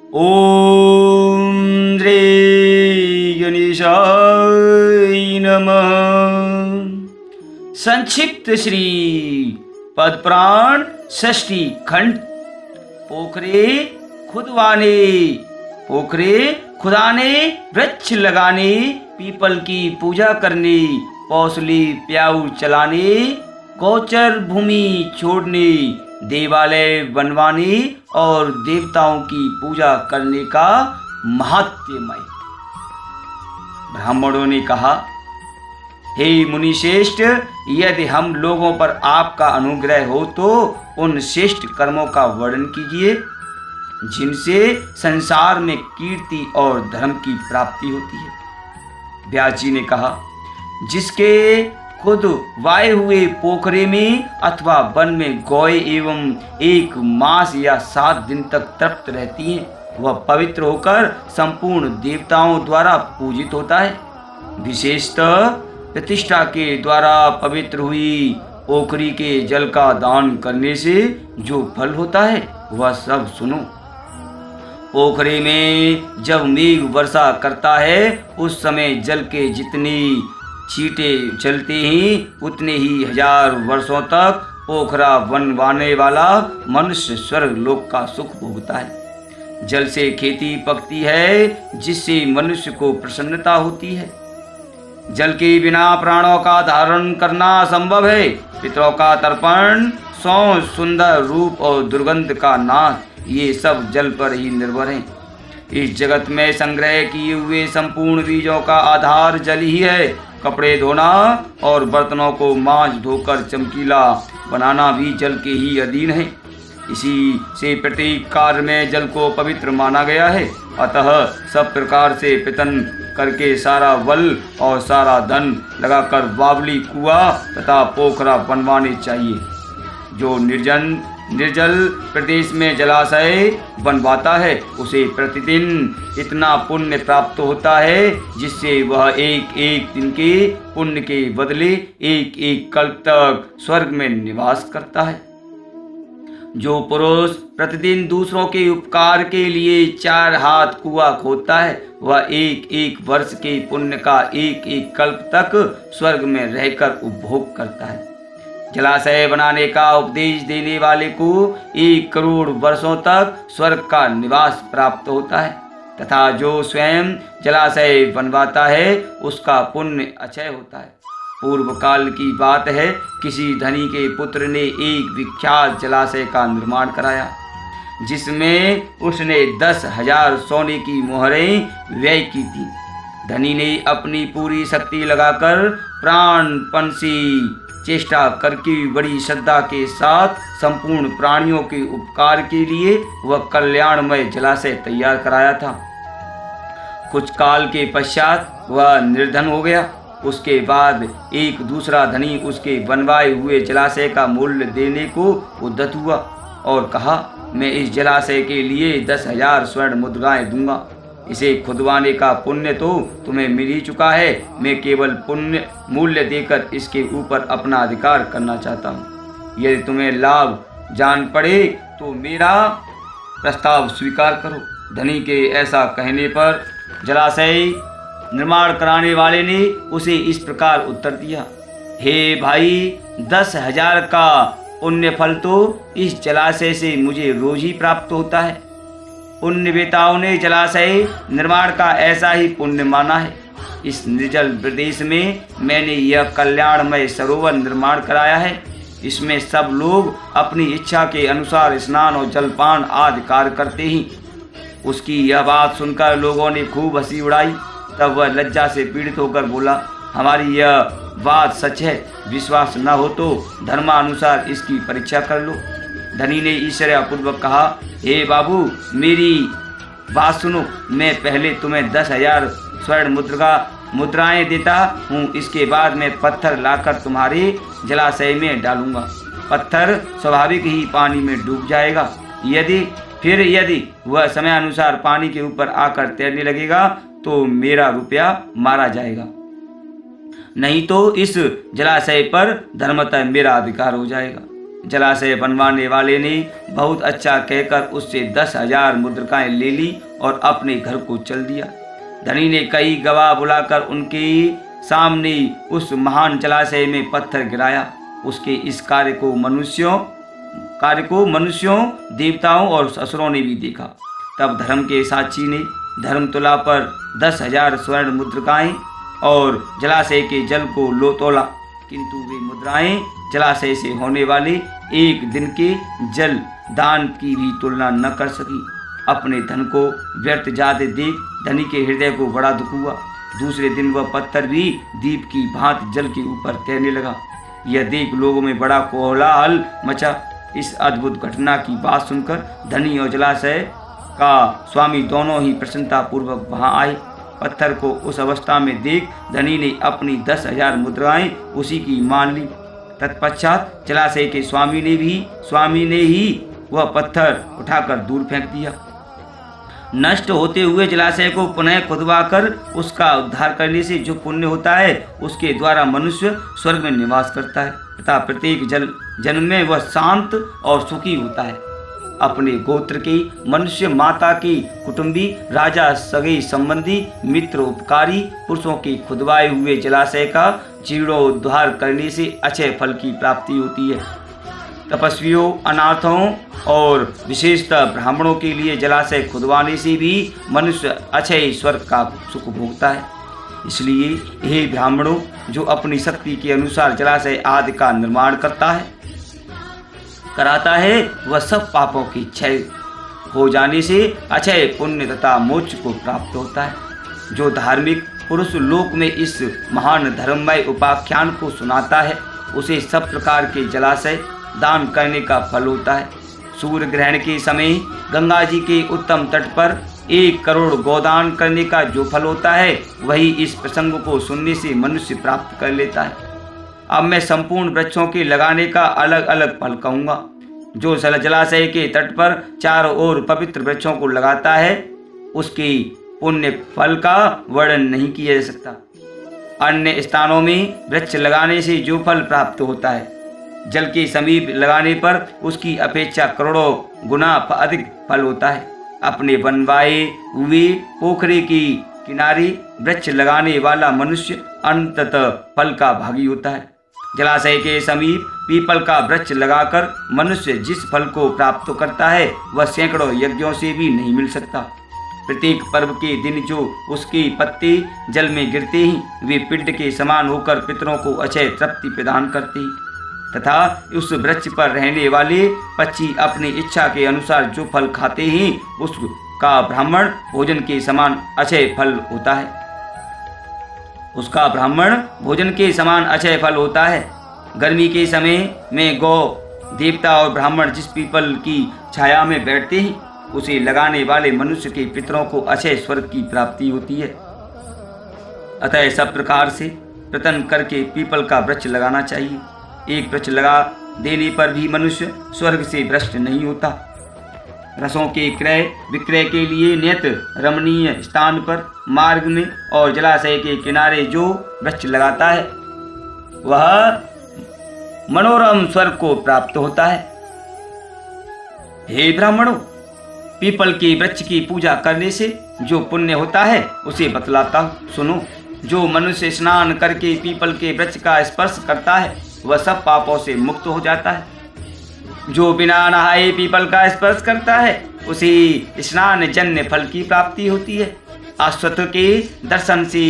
ओम श्री गणेशाय नमः। संक्षिप्त श्री पदपुराण षष्ठी खंड। पोखरे खुदाने वृक्ष लगाने, पीपल की पूजा करने, पौसली प्याऊ चलाने, गोचर भूमि छोड़ने, देवालय बनवाने और देवताओं की पूजा करने का महात्म्य। ब्राह्मणों ने कहा, हे मुनि श्रेष्ठ, यदि हम लोगों पर आपका अनुग्रह हो तो उन श्रेष्ठ कर्मों का वर्णन कीजिए जिनसे संसार में कीर्ति और धर्म की प्राप्ति होती है। व्यास जी ने कहा, जिसके खुद वाए हुए पोखरे में अथवा वन में गौएं एवं 1 मास या 7 दिन तक तृप्त रहती हैं, वह पवित्र होकर संपूर्ण देवताओं द्वारा पूजित होता है। विशेषतः प्रतिष्ठा के द्वारा पवित्र हुई पोखरी के जल का दान करने से जो फल होता है वह सब सुनो। पोखरे में जब मेघ वर्षा करता है उस समय जल के जितनी छींटे चलते ही उतने ही 1000 वर्षों तक पोखरा बनवाने वाला मनुष्य स्वर्ग लोक का सुख भोगता है। जल से खेती पकती है जिससे मनुष्य को प्रसन्नता होती है। जल के बिना प्राणों का धारण करना असंभव है। पितरों का तर्पण, सौ सुंदर रूप और दुर्गंध का नाश, ये सब जल पर ही निर्भर हैं। इस जगत में संग्रह किए हुए संपूर्ण बीजों का आधार जल ही है। कपड़े धोना और बर्तनों को मांज धोकर चमकीला बनाना भी जल के ही अधीन है। इसी से प्रत्येक कार्य में जल को पवित्र माना गया है। अतः सब प्रकार से पितन करके सारा बल और सारा धन लगाकर बावली कुआं तथा पोखरा बनवाने चाहिए। जो निर्जल प्रदेश में जलाशय बनवाता है उसे प्रतिदिन इतना पुण्य प्राप्त होता है जिससे वह एक एक दिन के पुण्य के बदले एक एक कल्प तक स्वर्ग में निवास करता है। जो पुरुष प्रतिदिन दूसरों के उपकार के लिए 4 हाथ कुआं खोदता है वह एक एक वर्ष के पुण्य का एक एक कल्प तक स्वर्ग में रहकर उपभोग करता है। जलाशय बनाने का उपदेश देने वाले को 1 करोड़ वर्षों तक स्वर्ग का निवास प्राप्त होता है तथा जो स्वयं जलाशय बनवाता है उसका पुण्य अक्षय होता है। पूर्व काल की बात है, किसी धनी के पुत्र ने एक विख्यात जलाशय का निर्माण कराया जिसमें उसने 10,000 सोने की मोहरें व्यय की थी। धनी ने अपनी पूरी शक्ति लगाकर प्राणपण से चेष्टा करके बड़ी श्रद्धा के साथ संपूर्ण प्राणियों के उपकार के लिए वह कल्याणमय जलाशय तैयार कराया था। कुछ काल के पश्चात वह निर्धन हो गया। उसके बाद एक दूसरा धनी उसके बनवाए हुए जलाशय का मूल्य देने को उद्यत हुआ और कहा, मैं इस जलाशय के लिए 10,000 स्वर्ण मुद्राएं दूंगा। इसे खुदवाने का पुण्य तो तुम्हें मिल ही चुका है। मैं केवल पुण्य मूल्य देकर इसके ऊपर अपना अधिकार करना चाहता हूँ। यदि तुम्हें लाभ जान पड़े तो मेरा प्रस्ताव स्वीकार करो। धनी के ऐसा कहने पर जलाशय निर्माण कराने वाले ने उसे इस प्रकार उत्तर दिया, हे भाई, 10,000 का पुण्य फल तो इस जलाशय से मुझे रोज ही प्राप्त होता है। पुण्य वेताओं ने जलाशय निर्माण का ऐसा ही पुण्य माना है। इस निर्जल प्रदेश में मैंने यह कल्याणमय सरोवर निर्माण कराया है। इसमें सब लोग अपनी इच्छा के अनुसार स्नान और जलपान आदि कार्य करते ही। उसकी यह बात सुनकर लोगों ने खूब हंसी उड़ाई। तब वह लज्जा से पीड़ित होकर बोला, हमारी यह बात सच है। विश्वास न हो तो धर्मानुसार इसकी परीक्षा कर लो। धनी ने ईर्ष्यापूर्वक कहा, हे बाबू, मेरी बात सुनो। मैं पहले तुम्हें 10,000 स्वर्ण मुद्राएं देता हूँ। इसके बाद मैं पत्थर लाकर तुम्हारे जलाशय में डालूंगा। पत्थर स्वाभाविक ही पानी में डूब जाएगा। यदि वह समय अनुसार पानी के ऊपर आकर तैरने लगेगा तो मेरा रुपया मारा जाएगा, नहीं तो इस जलाशय पर धर्मतः मेरा अधिकार हो जाएगा। जलाशय बनवाने वाले ने बहुत अच्छा कहकर उससे 10,000 मुद्रिकाएं ले ली और अपने घर को चल दिया। धनी ने कई गवाह बुलाकर उनके सामने उस महान जलाशय में पत्थर गिराया। उसके इस कार्य को मनुष्यों, देवताओं और असुरों ने भी देखा। तब धर्म के साक्षी ने धर्मतुला पर 10,000 स्वर्ण मुद्रिकाएं और जलाशय के जल को तोला, किंतु वे मुद्राएं जलाशय से होने वाले एक दिन के जल दान की भी तुलना न कर सकी। अपने धन को व्यर्थ जाते देख धनी के हृदय को बड़ा दुख हुआ। दूसरे दिन वह पत्थर भी दीप की भांति जल के ऊपर तैरने लगा। यह देख लोगों में बड़ा कोलाहल मचा। इस अद्भुत घटना की बात सुनकर धनी और जलाशय का स्वामी दोनों ही प्रसन्नता पूर्वक वहां आए। पत्थर को उस अवस्था में देख धनी ने अपनी 10,000 मुद्राएं उसी की मान ली। तत्पश्चात जलाशय के स्वामी ने ही वह पत्थर उठाकर दूर फेंक दिया। नष्ट होते हुए जलाशय को पुनः खुदवाकर उसका उद्धार करने से जो पुण्य होता है उसके द्वारा मनुष्य स्वर्ग में निवास करता है तथा प्रत्येक जन्म में वह शांत और सुखी होता है। अपने गोत्र के मनुष्य, माता के कुटुंबी, राजा, सगे संबंधी, मित्र, उपकारी पुरुषों के खुदवाए हुए जलाशय का जीर्णोद्धार करने से अक्षय फल की प्राप्ति होती है। तपस्वियों, अनाथों और विशेषतः ब्राह्मणों के लिए जलाशय खुदवाने से भी मनुष्य अक्षय स्वर्ग का सुख भोगता है। इसलिए हे ब्राह्मणों, जो अपनी शक्ति के अनुसार जलाशय आदि का निर्माण कराता है वह सब पापों की क्षय हो जाने से अक्षय पुण्य तथा मोक्ष को प्राप्त होता है। जो धार्मिक पुरुष लोक में इस महान धर्ममय उपाख्यान को सुनाता है उसे सब प्रकार के जलाशय दान करने का फल होता है। सूर्य ग्रहण के समय गंगा जी के उत्तम तट पर 1 करोड़ गोदान करने का जो फल होता है वही इस प्रसंग को सुनने से मनुष्य प्राप्त कर लेता है। अब मैं संपूर्ण वृक्षों के लगाने का अलग अलग फल कहूँगा। जो जलाशय के तट पर चारों ओर पवित्र वृक्षों को लगाता है उसके पुण्य फल का वर्णन नहीं किया जा सकता। अन्य स्थानों में वृक्ष लगाने से जो फल प्राप्त होता है जल के समीप लगाने पर उसकी अपेक्षा करोड़ों गुना अधिक फल होता है। अपने बनवाए हुए पोखरे की किनारे वृक्ष लगाने वाला मनुष्य अंततः फल का भागी होता है। जलाशय के समीप पीपल का वृक्ष लगाकर मनुष्य जिस फल को प्राप्त करता है वह सैकड़ों यज्ञों से भी नहीं मिल सकता। प्रत्येक पर्व के दिन जो उसके पत्ते जल में गिरते ही वे पिंड के समान होकर पितरों को अक्षय तृप्ति प्रदान करते तथा उस वृक्ष पर रहने वाले पक्षी अपनी इच्छा के अनुसार जो फल खाते हैं उसका ब्राह्मण भोजन के समान अक्षय फल होता है। गर्मी के समय में गौ देवता और ब्राह्मण जिस पीपल की छाया में बैठते हैं उसे लगाने वाले मनुष्य के पितरों को अक्षय स्वर्ग की प्राप्ति होती है। अतः सब प्रकार से प्रयत्न करके पीपल का वृक्ष लगाना चाहिए। एक वृक्ष लगा देने पर भी मनुष्य स्वर्ग से भ्रष्ट नहीं होता। रसों के क्रय विक्रय के लिए नियत रमणीय स्थान पर, मार्ग में और जलाशय के किनारे जो वृक्ष लगाता है वह मनोरम स्वर्ग को प्राप्त होता है। हे ब्राह्मणों, पीपल के वृक्ष की पूजा करने से जो पुण्य होता है उसे बतलाता हूँ, सुनो। जो मनुष्य स्नान करके पीपल के वृक्ष का स्पर्श करता है वह सब पापों से मुक्त हो जाता है। जो बिना नहाए पीपल का स्पर्श करता है उसे स्नान जन्य फल की प्राप्ति होती है। अश्वत्थ के दर्शन से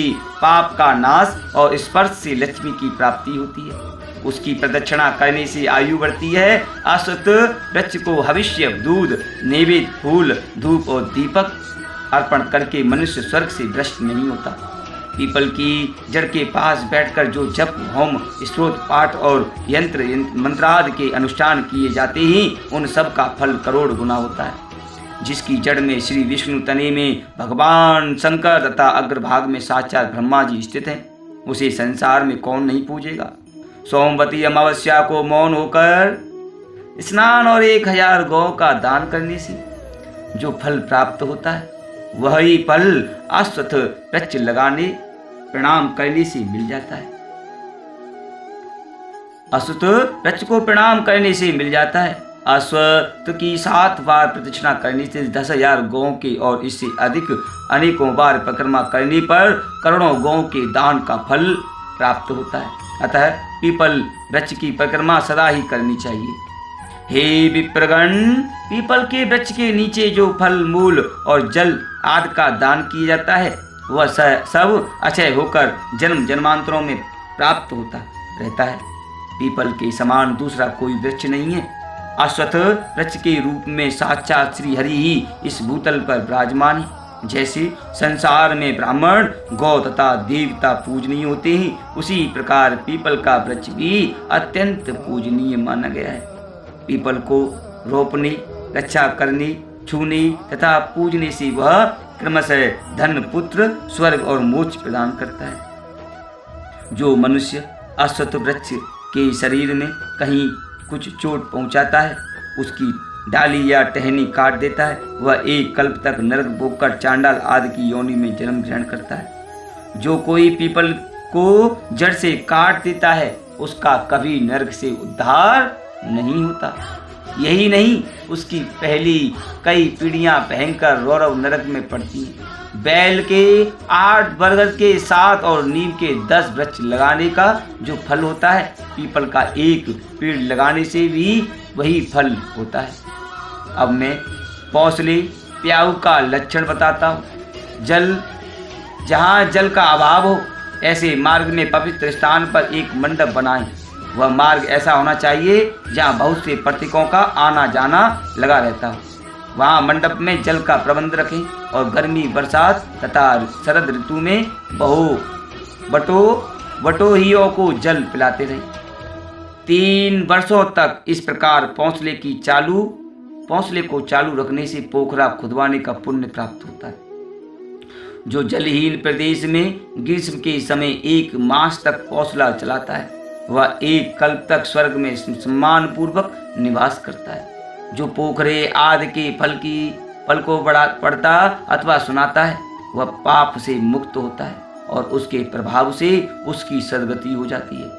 पाप का नाश और स्पर्श से लक्ष्मी की प्राप्ति होती है। उसकी प्रदक्षिणा करने से आयु बढ़ती है। अश्वत्थ वृक्ष को हविष्य, दूध, नैवेद्य, फूल, धूप और दीपक अर्पण करके मनुष्य स्वर्ग से भ्रष्ट नहीं होता। पीपल की जड़ के पास बैठकर जो जप, होम, स्तोत्र, पाठ और यंत्र मंत्रादि के अनुष्ठान किए जाते हैं उन सब का फल करोड़ गुना होता है। जिसकी जड़ में श्री विष्णु, तने में भगवान शंकर तथा अग्रभाग में साक्षात ब्रह्मा जी स्थित हैं उसे संसार में कौन नहीं पूजेगा। सोमवती अमावस्या को मौन होकर स्नान और 1000 गौ का दान करने से जो फल प्राप्त होता है वही फल अश्वत्थ वृक्ष लगाने प्रणाम करने से मिल जाता है। अश्वत्थ वृक्ष को प्रणाम करने से मिल जाता है। अश्वत्थ की 7 बार प्रदक्षिणा करने से 10,000 गौ के और इससे अधिक अनेकों बार परिक्रमा करने पर करोड़ों गौ के दान का फल प्राप्त होता है। अतः पीपल वृक्ष की परिक्रमा सदा ही करनी चाहिए। हे विप्रगण, पीपल के वृक्ष के नीचे जो फल, मूल और जल आदि का दान किया जाता है वह सब अक्षय होकर जन्म जन्मांतरों में प्राप्त होता रहता है। पीपल के समान दूसरा कोई वृक्ष नहीं है। अश्वत्थ वृक्ष के रूप में साक्षात श्री हरि ही इस भूतल पर विराजमान है। जैसे संसार में ब्राह्मण, गौ तथा देवता पूजनीय होते हैं, उसी प्रकार पीपल का वृक्ष भी अत्यंत पूजनीय माना गया है। पीपल को रोपने, रक्षा करने, छूने तथा पूजने से वह क्रमशः धन, पुत्र, स्वर्ग और मोक्ष प्रदान करता है। जो मनुष्य अश्वत्थ वृक्ष के शरीर में कहीं कुछ चोट पहुंचाता है, उसकी डाली या टहनी काट देता है, वह एक कल्प तक नरक भोगकर चांडाल आदि की योनि में जन्म ग्रहण करता है। जो कोई पीपल को जड़ से काट देता है, उसका कभी नरक से उद्धार नहीं होता। यही नहीं, उसकी पहली कई पीढ़ियां भयंकर रौरव नरक में पड़ती हैं। बैल के 8, बरगद के 7 और नीम के 10 वृक्ष लगाने का जो फल होता है, पीपल का एक पेड़ लगाने से भी वही फल होता है। अब मैं पौसले प्याऊ का लक्षण बताता हूँ। जहाँ जल का अभाव हो, ऐसे मार्ग में पवित्र स्थान पर एक मंडप बनाएं। वह मार्ग ऐसा होना चाहिए जहाँ बहुत से पर्यटकों का आना जाना लगा रहता हो। वहाँ मंडप में जल का प्रबंध रखें और गर्मी, बरसात तथा शरद ऋतु में बटोहियों को जल पिलाते रहें। 3 वर्षों तक इस प्रकार पौंसले को चालू रखने से पोखरा खुदवाने का पुण्य प्राप्त होता है। जो जलहीन प्रदेश में ग्रीष्म के समय 1 मास तक पौंसला चलाता है, वह 1 कल्प तक स्वर्ग में सम्मान पूर्वक निवास करता है। जो पोखरे आदि के फल को पढ़ता अथवा सुनाता है, वह पाप से मुक्त होता है और उसके प्रभाव से उसकी सद्गति हो जाती है।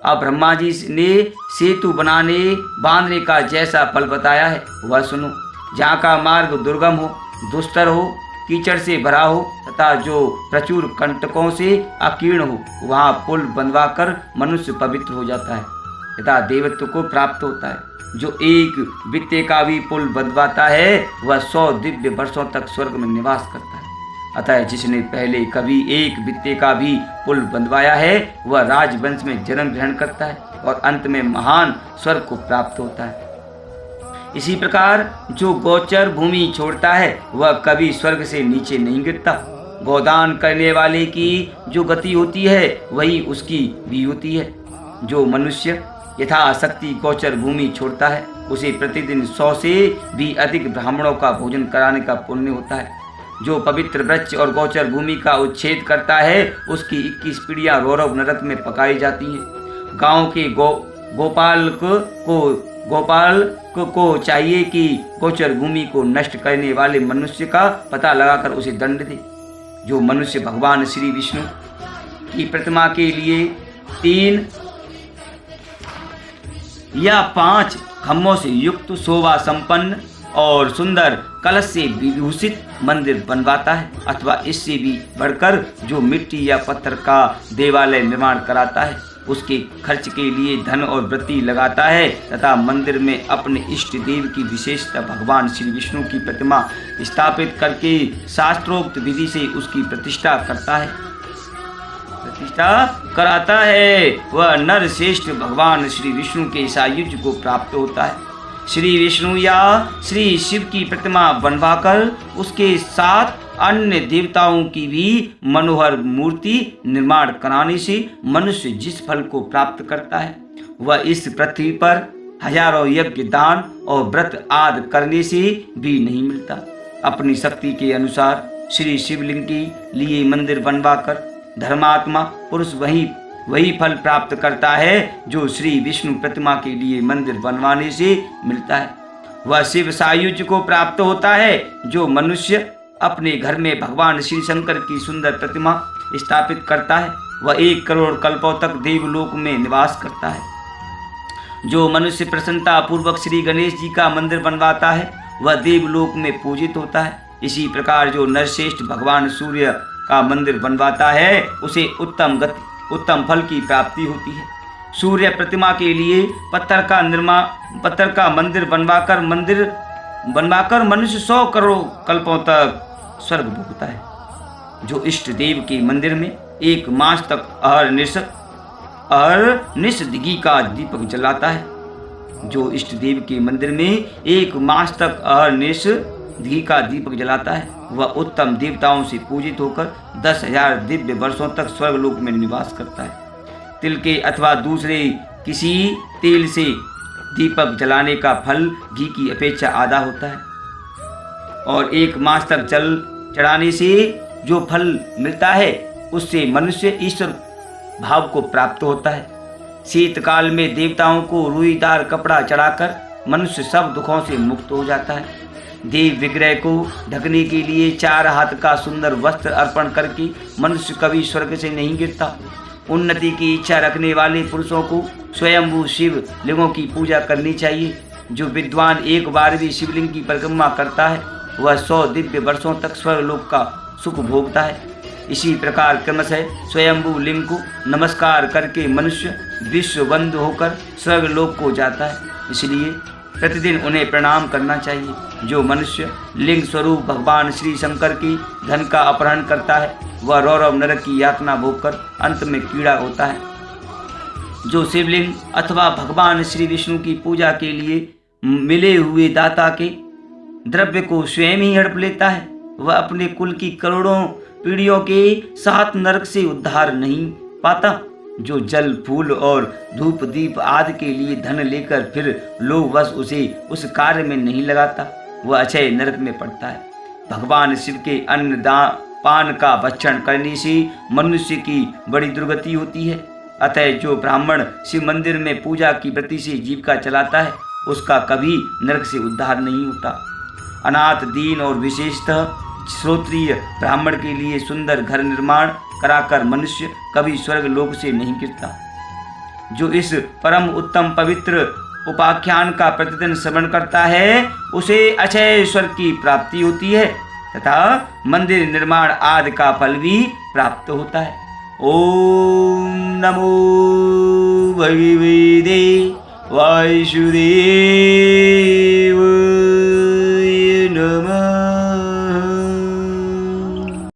अब ब्रह्मा जी ने सेतु बांधने का जैसा फल बताया है वह सुनो। जहाँ का मार्ग दुर्गम हो, दुस्तर हो, कीचड़ से भरा हो तथा जो प्रचुर कंटकों से अकीर्ण हो, वहाँ पुल बंधवाकर मनुष्य पवित्र हो जाता है तथा देवत्व को प्राप्त होता है। जो एक वित्ते का भी पुल बंधवाता है, वह 100 दिव्य वर्षों तक स्वर्ग में निवास करता है। अतः जिसने पहले कभी एक वित्ते का भी पुल बंधवाया है, वह राजवंश में जन्म ग्रहण करता है और अंत में महान स्वर्ग को प्राप्त होता है। इसी प्रकार जो गोचर भूमि छोड़ता है, वह कभी स्वर्ग से नीचे नहीं गिरता। गोदान करने वाले की जो गति होती है, वही उसकी भी होती है। जो मनुष्य यथाशक्ति गोचर भूमि छोड़ता है, उसे प्रतिदिन 100 से भी अधिक ब्राह्मणों का भोजन कराने का पुण्य होता है। जो पवित्र वृक्ष और गोचर भूमि का उच्छेद करता है, उसकी 21 पीढ़ियां रौरव नरक में पकाई जाती हैं। गांव के गोपाल को चाहिए कि गोचर भूमि को नष्ट करने वाले मनुष्य का पता लगाकर उसे दंड दे। जो मनुष्य भगवान श्री विष्णु की प्रतिमा के लिए 3 या 5 खम्भों से युक्त शोभा संपन्न और सुंदर कलश से विभूषित मंदिर बनवाता है, अथवा इससे भी बढ़कर जो मिट्टी या पत्थर का देवालय निर्माण कराता है, उसके खर्च के लिए धन और वृत्ति लगाता है तथा मंदिर में अपने इष्ट देव की विशेषता भगवान श्री विष्णु की प्रतिमा स्थापित करके शास्त्रोक्त विधि से उसकी प्रतिष्ठा कराता है, वह नर श्रेष्ठ भगवान श्री विष्णु के सायुज्य को प्राप्त होता है। श्री विष्णु या श्री शिव की प्रतिमा बनवाकर उसके साथ अन्य देवताओं की भी मनोहर मूर्ति निर्माण कराने से मनुष्य जिस फल को प्राप्त करता है, वह इस पृथ्वी पर हजारों यज्ञ, दान और व्रत आदि करने से भी नहीं मिलता। अपनी शक्ति के अनुसार श्री शिवलिंग के लिए मंदिर बनवाकर धर्मात्मा पुरुष वही फल प्राप्त करता है जो श्री विष्णु प्रतिमा के लिए मंदिर बनवाने से मिलता है। वह शिव सायुज्य को प्राप्त होता है। जो मनुष्य अपने घर में भगवान श्री शंकर की सुंदर प्रतिमा स्थापित करता है, वह 1 करोड़ कल्पों तक देवलोक में निवास करता है। जो मनुष्य प्रसन्नता पूर्वक श्री गणेश जी का मंदिर बनवाता है वह देवलोक में पूजित होता है। इसी प्रकार जो नरश्रेष्ठ भगवान सूर्य का मंदिर बनवाता है उसे उत्तम फल की प्राप्ति होती है। सूर्य प्रतिमा के लिए पत्थर का मंदिर बनवाकर मनुष्य 100 करोड़ कल्पों तक स्वर्ग भोगता है। जो इष्ट देव के मंदिर में 1 मास तक अहर्निश घी का दीपक जलाता है, जो इष्ट देव के मंदिर में 1 मास तक अहर्निश घी का दीपक जलाता है वह उत्तम देवताओं से पूजित होकर 10,000 दिव्य वर्षों तक स्वर्गलोक में निवास करता है। तिल के अथवा दूसरे किसी तेल से दीपक जलाने का फल घी की अपेक्षा आधा होता है और 1 मास तक जल चढ़ाने से जो फल मिलता है उससे मनुष्य ईश्वर भाव को प्राप्त होता है। शीतकाल में देवताओं को रुईदार कपड़ा चढ़ाकर मनुष्य सब दुखों से मुक्त हो जाता है। देव विग्रह को ढकने के लिए 4 हाथ का सुंदर वस्त्र अर्पण करके मनुष्य कभी स्वर्ग से नहीं गिरता। उन्नति की इच्छा रखने वाले पुरुषों को स्वयंभू शिव लिंगों की पूजा करनी चाहिए। जो विद्वान एक बार भी शिवलिंग की परिक्रमा करता है वह 100 दिव्य वर्षों तक स्वर्गलोक का सुख भोगता है। इसी प्रकार क्रमशः स्वयंभू लिंग को नमस्कार करके मनुष्य विश्वबंद होकर स्वर्गलोक को जाता है। इसलिए प्रतिदिन उन्हें प्रणाम करना चाहिए। जो मनुष्य लिंग स्वरूप भगवान श्री शंकर की धन का अपहरण करता है वह रौरव नरक की यातना भोगकर अंत में कीड़ा होता है। जो शिवलिंग अथवा भगवान श्री विष्णु की पूजा के लिए मिले हुए दाता के द्रव्य को स्वयं ही हड़प लेता है वह अपने कुल की करोड़ों पीढ़ियों के 7 नरक से उद्धार नहीं पाता। जो जल फूल और धूप दीप आदि के लिए धन लेकर फिर लोभवश उसे उस कार्य में नहीं लगाता वह अक्षय नरक में पड़ता है। भगवान शिव के अन्न पान का भक्षण करने से मनुष्य की बड़ी दुर्गति होती है। अतः जो ब्राह्मण शिव मंदिर में पूजा की वृत्ति से जीविका चलाता है उसका कभी नरक से उद्धार नहीं होता। अनाथ दीन और विशेषतः श्रोत्रिय ब्राह्मण के लिए सुंदर घर निर्माण कराकर मनुष्य कभी स्वर्ग लोक से नहीं गिरता। जो इस परम उत्तम पवित्र उपाख्यान का प्रतिदिन श्रवण करता है उसे अक्षय स्वर्ग की प्राप्ति होती है तथा मंदिर निर्माण आदि का फल भी प्राप्त होता है। ओम नमो भगवते वासुदेवाय।